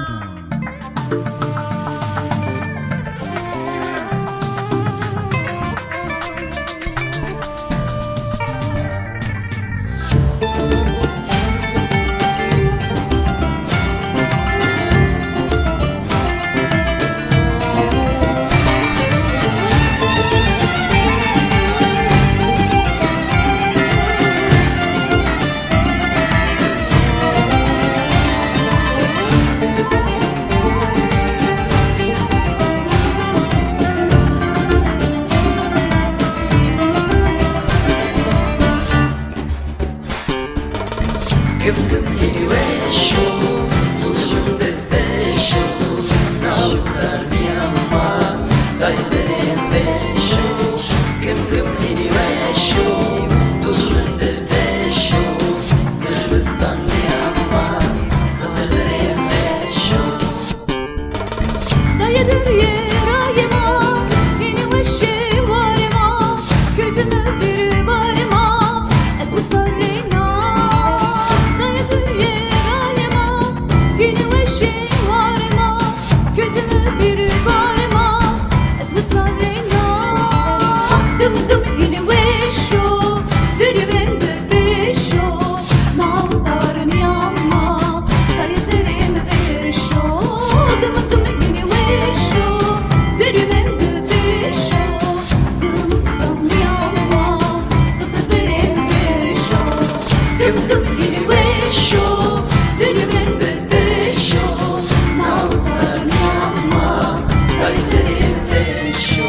Güm güm yeni ve şu Duşun ve şu Navsar bir amma Dayzerim ve şu Güm güm yeni ve şu Duşun ve şu Zırhbıstan bir amma Kızırzerim ve şu Dayadır yerayıma Yeni ve şey varıma Kültümü bir varıma Etbu sarrina Dayadır yerayıma Yeni ve şey varıma Kültümü bir varıma Etbu sarrina Gım gım yeni ve şu Dürümen de şu Nav sarın yamma Dayazerim ve şu Gım gım yeni ve şu Dürümen de şu Zırmıstan yamma Kızızerim ve şu Gım gım yeni ve şu Dürümen de şu Nav sarın yamma Dayazerim ve şu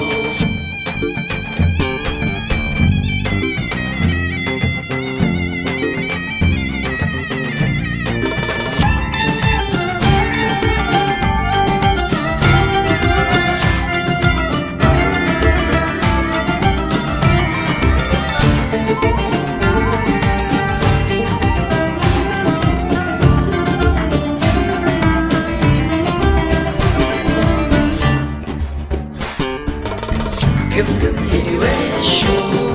Güm güm yeni ve şu